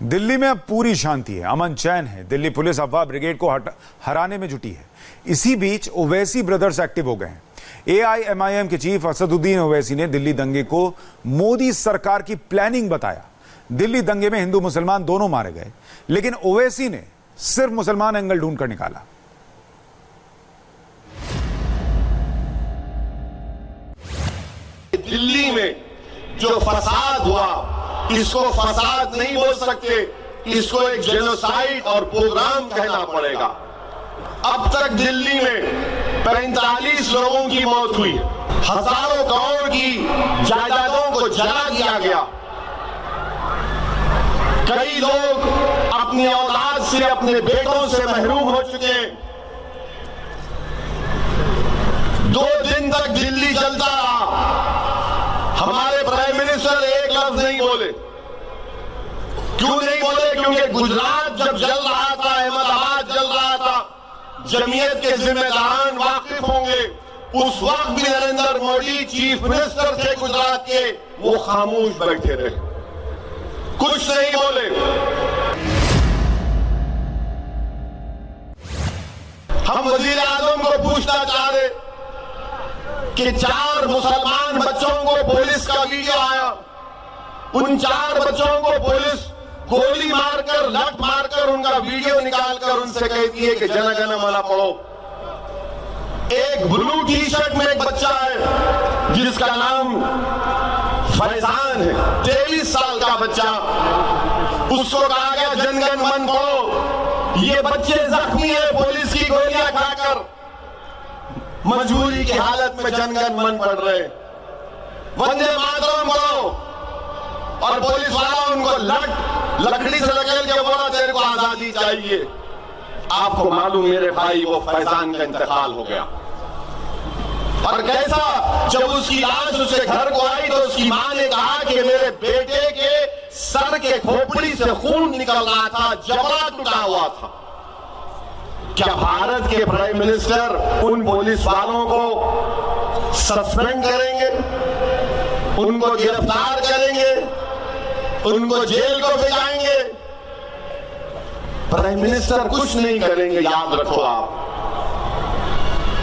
दिल्ली में अब पूरी शांति है, अमन चैन है। दिल्ली पुलिस अफवाह ब्रिगेड को हराने में जुटी है। इसी बीच ओवैसी ब्रदर्स एक्टिव हो गए हैं। AIMIM के चीफ असदुद्दीन ओवैसी ने दिल्ली दंगे को मोदी सरकार की प्लानिंग बताया। दिल्ली दंगे में हिंदू मुसलमान दोनों मारे गए, लेकिन ओवैसी ने सिर्फ मुसलमान एंगल ढूंढकर निकाला। दिल्ली में जो फसाद हुआ, इसको फसाद नहीं बोल सकते, इसको एक जेनोसाइड और पोग्राम कहना पड़ेगा। अब तक दिल्ली में 45 लोगों की मौत हुई, हजारों करोड़ की जायदादों को जला दिया गया। कई लोग अपनी औलाद से, अपने बेटों से महरूम हो चुके हैं। 2 दिन तक दिल्ली चलता रहा। हमारे प्राइम मिनिस्टर एक लफ्ज नहीं बोले। क्यों नहीं बोले? क्योंकि गुजरात जब जल रहा था, अहमदाबाद जल रहा था, जमीयत के जिम्मेदारान वाकिफ होंगे। उस वक्त भी नरेंद्र मोदी चीफ मिनिस्टर थे गुजरात के, वो खामोश बैठे रहे, कुछ नहीं बोले। हम वजीर आजम को पूछना चाह रहे कि 4 मुसलमान बच्चों को पुलिस का वीडियो आया, उन 4 बच्चों को पुलिस गोली मारकर, लठ मारकर, उनका वीडियो निकालकर उनसे कहती है कि जन गण मन पढ़ो। एक ब्लू टी शर्ट में एक बच्चा है जिसका नाम फैजान है, 23 साल का बच्चा। उसको कहा गया जन गण मन पढ़ो। ये बच्चे जख्मी है पुलिस की गोलियां खाकर, मजबूरी की हालत में जनगण मन पढ़ रहे। वंदे मातरम पढ़ो, और पुलिस वाला उनको लकड़ी से लकड़ के बोला तेरे को आजादी चाहिए। आपको मालूम मेरे भाई, वो फैजान का इंतकाल हो गया। और कैसा, जब उसकी लाश उसके घर को आई तो उसकी मां ने कहा कि मेरे बेटे के सर के खोपड़ी से खून निकल रहा था, जबड़ा टूटा हुआ था। क्या भारत के प्राइम मिनिस्टर उन पुलिस वालों को सस्पेंड करेंगे, उनको गिरफ्तार करेंगे, उनको जेल को भेजाएंगे? प्राइम मिनिस्टर कुछ नहीं करेंगे, याद रखो आप,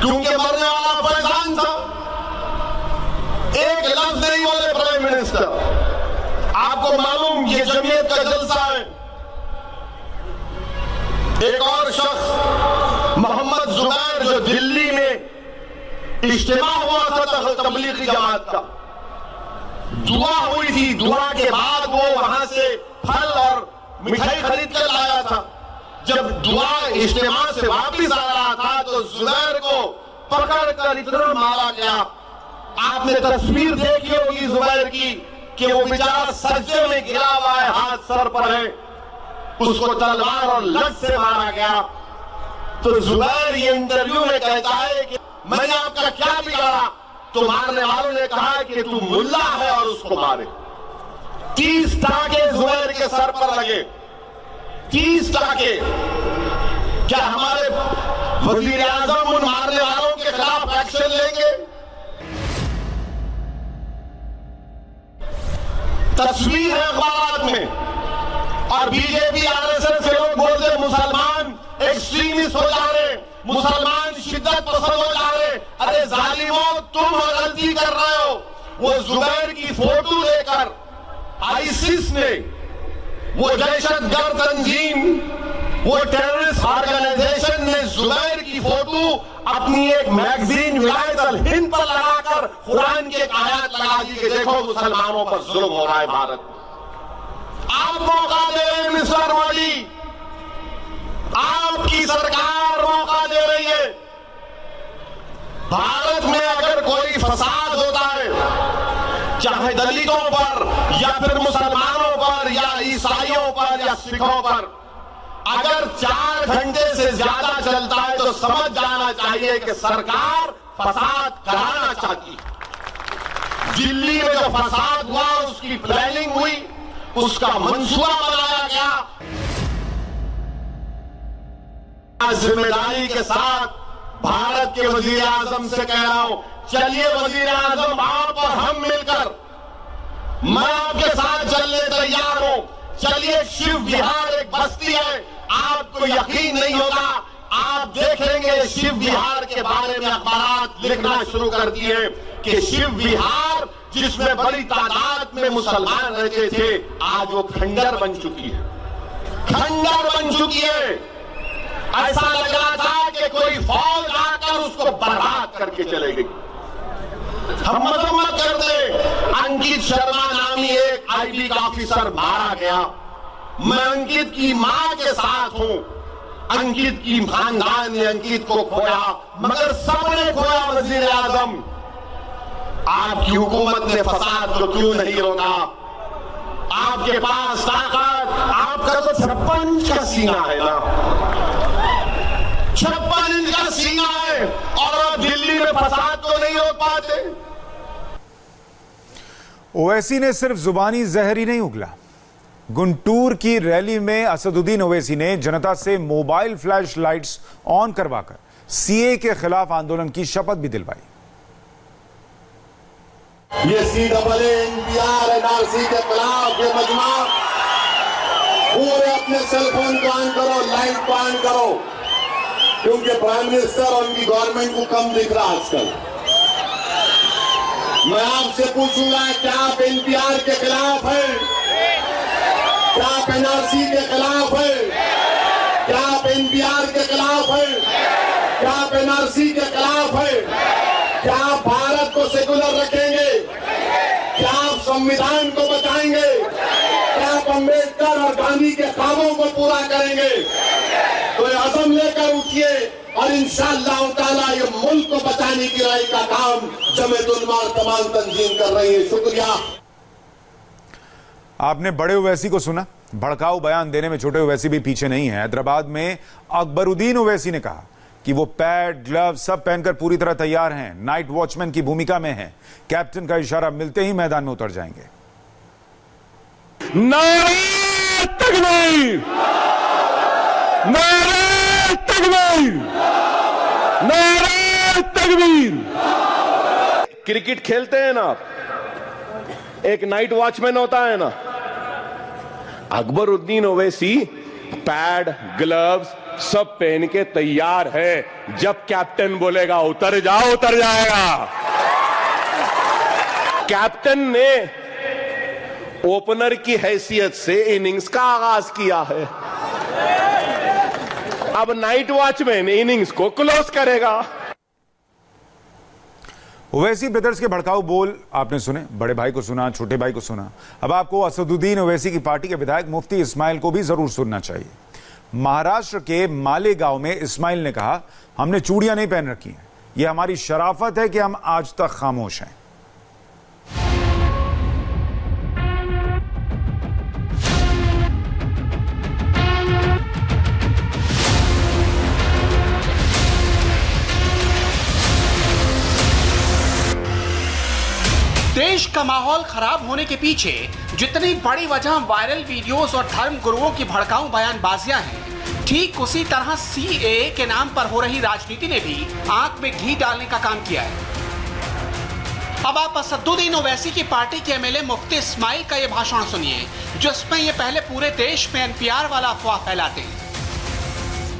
क्योंकि मरने वाला फैजान था। एक लफ्ज नहीं बोले प्राइम मिनिस्टर। आपको मालूम ये जमीयत का जलसा है। एक और शख्स मोहम्मद जुबैर, जो दिल्ली में इज्तिमा हुआ था तबलीगी जमात का, दुआ हुई थी, दुआ के बाद वो वहां से फल और मिठाई खरीद कर लाया था। जब दुआ इज्तिमा से वापिस आ रहा था तो जुबैर को पकड़कर इतना मारा गया। आपने तस्वीर देखी होगी जुबैर की कि वो बेचारा सज्जे में गिरा हुआ है, हाथ सर पर है, उसको तलवार और लठ से मारा गया। तो जुबैर ये इंटरव्यू में कहता है कि मैंने आपका क्या बिगाड़ा? तो मारने वालों ने कहा कि तू मुल्ला है और उसको मारे। 30 टाके जुबैर के सर पर लगे, 30 टाके। क्या हमारे वजीर आजम उन मारने वालों के खिलाफ एक्शन लेंगे? तस्वीर है अखबार में, और बीजेपी RSS के लोग बोलते हैं मुसलमान एक्सट्रीमिस्ट हो जा रहे, मुसलमान शिद्दत पसंद हो जा रहे। अरे जालिमों, तुम गलती कर रहे हो। वो जुबैर की फोटो लेकर आईसिस ने, वो दहशतगर्द तंजीम, वो टेररिस्ट ऑर्गेनाइजेशन ने जुबैर की फोटो अपनी एक मैगजीन विलायत अल हिंद पर लगाकर कुरान के आयत लगा दी कि देखो मुसलमानों पर जुल्म हो रहा है भारत में। आप मौका दे रहे हैं मिस्टर मोदी, आपकी सरकार मौका दे रही है। भारत में अगर कोई फसाद होता है, चाहे दलितों पर या फिर मुसलमानों पर या ईसाइयों पर या सिखों पर, अगर 4 घंटे से ज्यादा चलता है तो समझ जाना चाहिए कि सरकार फसाद कराना चाहती है। दिल्ली में जो फसाद हुआ उसकी प्लानिंग हुई, उसका मंसूबा बनाया गया। जिम्मेदारी के साथ भारत के वजीर आजम से कह रहा हूं, चलिए वजीर आजम, आप और हम मिलकर, मैं आपके साथ चलने तैयार हूं। चलिए, शिव विहार एक बस्ती है, आपको यकीन नहीं होगा, आप देखेंगे शिव विहार के बारे में अखबार लिखना शुरू कर दिए कि शिव विहार जिसमें बड़ी तादाद में मुसलमान रहते थे, आज वो खंडर बन चुकी है, खंडर बन चुकी है। ऐसा लग रहा था कि कोई फौज आकर उसको बर्बाद करके चले गई। हम मजम्मत कर दे, अंकित शर्मा नामी एक आईबी का ऑफिसर मारा गया। मैं अंकित की मां के साथ हूं, अंकित की खानदान ने अंकित को खोया, मगर सबने खोया वजीर आजम। आपकी हुकूमत ने फसाद को क्यों नहीं रोका? आपके पास ताकत, आपका तो 56 इंच का सीना है ना, 56 इंच का सीना है, और आप दिल्ली में फसाद को नहीं रोक पाते। ओवैसी ने सिर्फ जुबानी जहर ही नहीं उगला। गुंटूर की रैली में असदुद्दीन ओवैसी ने जनता से मोबाइल फ्लैश लाइट्स ऑन करवाकर सीए के खिलाफ आंदोलन की शपथ भी दिलवाई। ये CAA, NPR, NRC के खिलाफ ये मजमा, पूरे अपने सेलफोन को ऑन करो, लाइट को ऑन करो, क्योंकि प्राइम मिनिस्टर और उनकी गवर्नमेंट को कम दिख रहा आजकल। मैं आपसे पूछूंगा, क्या आप NPR के खिलाफ है? क्या आप NRC के खिलाफ है? क्या आप NPR के खिलाफ है? क्या आप NRC के खिलाफ है? क्या आप भारत को सेकुलर रखेंगे? क्या आप संविधान को बचाएंगे? क्या आप अम्बेडकर और गांधी के ख्वाबों को पूरा करेंगे? तो ये अज़म लेकर उठिए और इंशाअल्लाह ताला ये मुल्क को बचाने की राह का काम जमीयत उलमा और तमाम तंजीम कर रही है। शुक्रिया। आपने बड़े ओवैसी को सुना, भड़काऊ बयान देने में छोटे ओवैसी भी पीछे नहीं है। हैदराबाद में अकबरुद्दीन ओवैसी ने कहा कि वो पैड, ग्लव सब पहनकर पूरी तरह तैयार हैं, नाइट वॉचमैन की भूमिका में हैं, कैप्टन का इशारा मिलते ही मैदान में उतर जाएंगे। नारे तकबीर, नारे तकबीर, नारे तकबीर। क्रिकेट खेलते हैं ना, एक नाइट वॉचमैन होता है ना, अकबरुद्दीन ओवैसी पैड, ग्लव्स सब पहन के तैयार है। जब कैप्टन बोलेगा उतर जाओ, उतर जाएगा। कैप्टन ने ओपनर की हैसियत से इनिंग्स का आगाज किया है, अब नाइट वॉचमैन इनिंग्स को क्लोज करेगा। ओवैसी ब्रदर्स के भड़काऊ बोल आपने सुने, बड़े भाई को सुना, छोटे भाई को सुना। अब आपको असदुद्दीन ओवैसी की पार्टी के विधायक मुफ्ती इस्माइल को भी जरूर सुनना चाहिए। महाराष्ट्र के मालेगांव में इस्माइल ने कहा, हमने चूड़ियां नहीं पहन रखी हैं, यह हमारी शराफत है कि हम आज तक खामोश हैं। देश का माहौल खराब होने के पीछे जितनी बड़ी वजह वायरल वीडियोस और धर्म गुरुओं की भड़काऊ बयानबाजियां हैं, ठीक उसी तरह CAA के नाम पर हो रही राजनीति ने भी आंख में घी डालने का काम किया है। अब आप असदुद्दीन ओवैसी की पार्टी के MLA मुफ्ती इस्माइल का यह भाषण सुनिए, जिसमें ये पहले पूरे देश में NPR वाला अफवाह फैलाते हैं।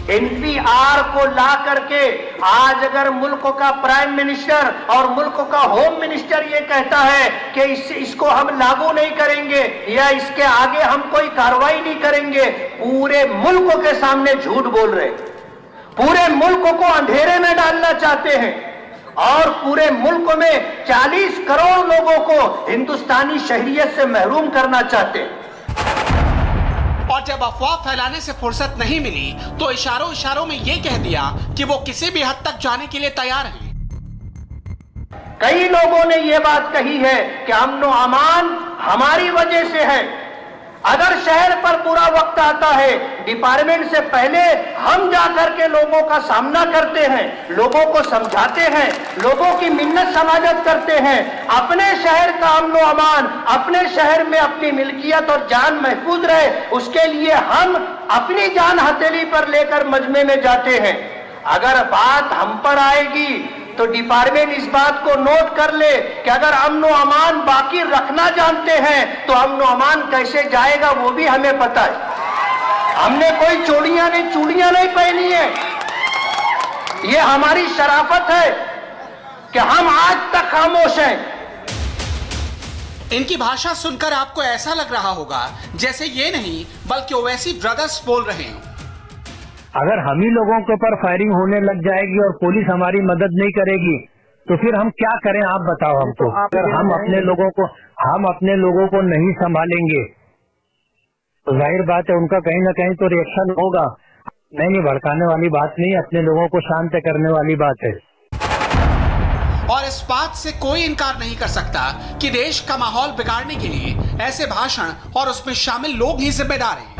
NPR को ला करके आज अगर मुल्क का प्राइम मिनिस्टर और मुल्क का होम मिनिस्टर ये कहता है कि इसको हम लागू नहीं करेंगे या इसके आगे हम कोई कार्रवाई नहीं करेंगे, पूरे मुल्क के सामने झूठ बोल रहे, पूरे मुल्क को अंधेरे में डालना चाहते हैं और पूरे मुल्क में 40 करोड़ लोगों को हिंदुस्तानी शहरियत से महरूम करना चाहते हैं। और जब अफवाह फैलाने से फुर्सत नहीं मिली तो इशारों इशारों में यह कह दिया कि वो किसी भी हद तक जाने के लिए तैयार हैं। कई लोगों ने यह बात कही है कि अमन अमान हमारी वजह से है। अगर शहर पर बुरा वक्त आता है, डिपार्टमेंट से पहले हम जाकर के लोगों का सामना करते हैं, लोगों को समझाते हैं, लोगों की मिन्नत समाजत करते हैं। अपने शहर का अमन अमान, अपने शहर में अपनी मिल्कियत और जान महफूज रहे, उसके लिए हम अपनी जान हथेली पर लेकर मजमे में जाते हैं। अगर बात हम पर आएगी तो डिपार्टमेंट इस बात को नोट कर ले कि अगर अमन व अमान बाकी रखना जानते हैं तो अमन व अमान कैसे जाएगा वो भी हमें पता है। हमने कोई चूड़ियां नहीं पहनी है। ये हमारी शराफत है कि हम आज तक खामोश हैं। इनकी भाषा सुनकर आपको ऐसा लग रहा होगा जैसे ये नहीं बल्कि ओवैसी ब्रदर्स बोल रहे हैं। अगर हम ही लोगों के ऊपर फायरिंग होने लग जाएगी और पुलिस हमारी मदद नहीं करेगी तो फिर हम क्या करें, आप बताओ हमको। अगर हम अपने लोगों को नहीं संभालेंगे तो जाहिर बात है उनका कहीं ना कहीं तो रिएक्शन होगा। नहीं, भड़काने वाली बात नहीं, अपने लोगों को शांत करने वाली बात है। और इस बात से कोई इनकार नहीं कर सकता कि देश का माहौल बिगाड़ने के लिए ऐसे भाषण और उसमें शामिल लोग ही जिम्मेदार हैं।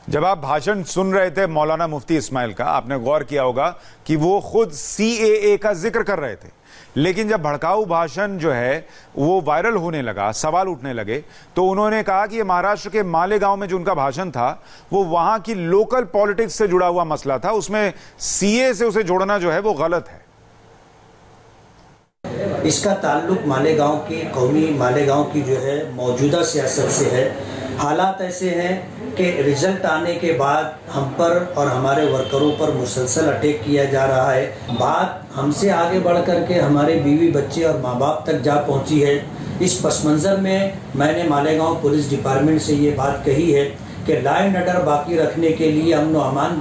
जब आप भाषण सुन रहे थे मौलाना मुफ्ती इस्माइल का, आपने गौर किया होगा कि वो खुद CAA का जिक्र कर रहे थे, लेकिन जब भड़काऊ भाषण जो है वो वायरल होने लगा, सवाल उठने लगे, तो उन्होंने कहा कि ये महाराष्ट्र के मालेगांव में जो उनका भाषण था वो वहां की लोकल पॉलिटिक्स से जुड़ा हुआ मसला था, उसमें CAA से उसे जोड़ना जो है वो गलत है। इसका ताल्लुक मालेगांव की कौमी मालेगांव की जो है मौजूदा सियासत से है। हालात ऐसे हैं कि रिजल्ट आने के बाद हम पर और हमारे वर्करों पर मुसलसल अटैक किया जा रहा है। बात हमसे आगे बढ़ करके हमारे बीवी बच्चे और माँ बाप तक जा पहुंची है। इस पस मंज़र में मैंने मालेगांव पुलिस डिपार्टमेंट से ये बात कही है कि लॉ एंड ऑर्डर बाकी रखने के लिए, अमन व अमान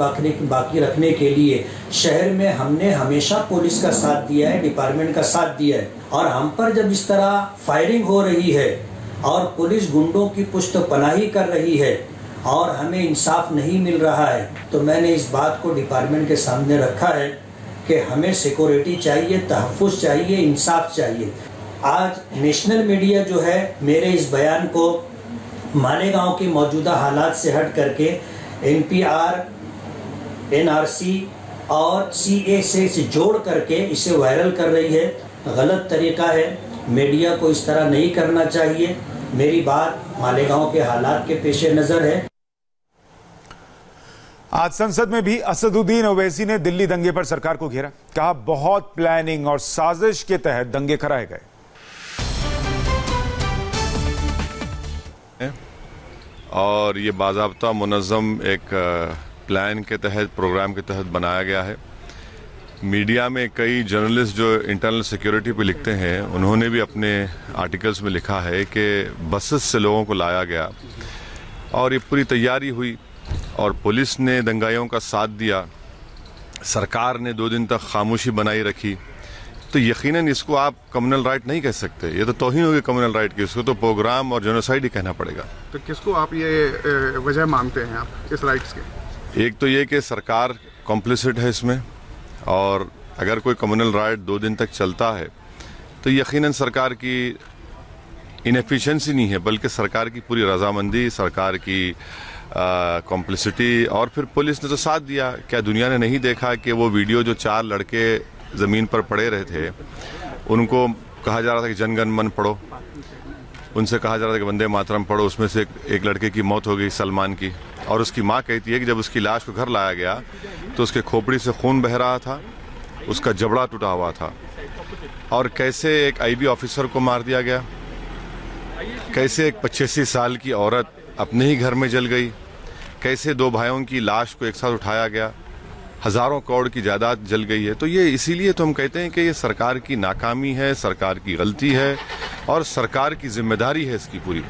बाकी रखने के लिए शहर में हमने हमेशा पुलिस का साथ दिया है, डिपार्टमेंट का साथ दिया है। और हम पर जब इस तरह फायरिंग हो रही है और पुलिस गुंडों की पुष्टपनाही कर रही है और हमें इंसाफ नहीं मिल रहा है, तो मैंने इस बात को डिपार्टमेंट के सामने रखा है कि हमें सिक्योरिटी चाहिए, तहफ़्फ़ुज़ चाहिए, इंसाफ चाहिए। आज नेशनल मीडिया जो है मेरे इस बयान को मालेगांव के मौजूदा हालात से हट करके NPR, NRC और CAA से जोड़ करके इसे वायरल कर रही है। गलत तरीका है, मीडिया को इस तरह नहीं करना चाहिए। मेरी बात मालेगांव के हालात के पेश नज़र है। आज संसद में भी असदुद्दीन ओवैसी ने दिल्ली दंगे पर सरकार को घेरा, कहा बहुत प्लानिंग और साजिश के तहत दंगे कराए गए। और ये बाज़ाब्ता मुनज़्ज़म एक प्लान के तहत, प्रोग्राम के तहत बनाया गया है। मीडिया में कई जर्नलिस्ट जो इंटरनल सिक्योरिटी पे लिखते हैं, उन्होंने भी अपने आर्टिकल्स में लिखा है कि बसेस से लोगों को लाया गया और ये पूरी तैयारी हुई और पुलिस ने दंगाइयों का साथ दिया, सरकार ने 2 दिन तक खामोशी बनाई रखी, तो यकीनन इसको आप कम्युनल राइट नहीं कह सकते। ये तो तौहीन होगी कम्युनल राइट की, इसको तो प्रोग्राम और जेनोसाइड ही कहना पड़ेगा। तो किसको आप ये वजह मानते हैं आप इस राइट्स के? एक तो ये कि सरकार कॉम्प्लिसिट है इसमें, और अगर कोई कम्युनल राइट 2 दिन तक चलता है तो यकीनन सरकार की इनएफिशिएंसी नहीं है, बल्कि सरकार की पूरी रजामंदी, सरकार की कॉम्प्लिसिटी, और फिर पुलिस ने तो साथ दिया। क्या दुनिया ने नहीं देखा कि वो वीडियो जो 4 लड़के ज़मीन पर पड़े रहे थे, उनको कहा जा रहा था कि जनगण मन पढ़ो, उनसे कहा जा रहा था कि वंदे मातरम पढ़ो, उसमें से एक लड़के की मौत हो गई, सलमान की, और उसकी माँ कहती है कि जब उसकी लाश को घर लाया गया तो उसके खोपड़ी से खून बह रहा था, उसका जबड़ा टूटा हुआ था। और कैसे एक IB ऑफिसर को मार दिया गया, कैसे एक 85 साल की औरत अपने ही घर में जल गई, कैसे 2 भाइयों की लाश को एक साथ उठाया गया, हजारों करोड़ की जायदाद जल गई है। तो ये इसीलिए तो हम कहते हैं कि ये सरकार की नाकामी है, सरकार की गलती है और सरकार की जिम्मेदारी है इसकी पूरी।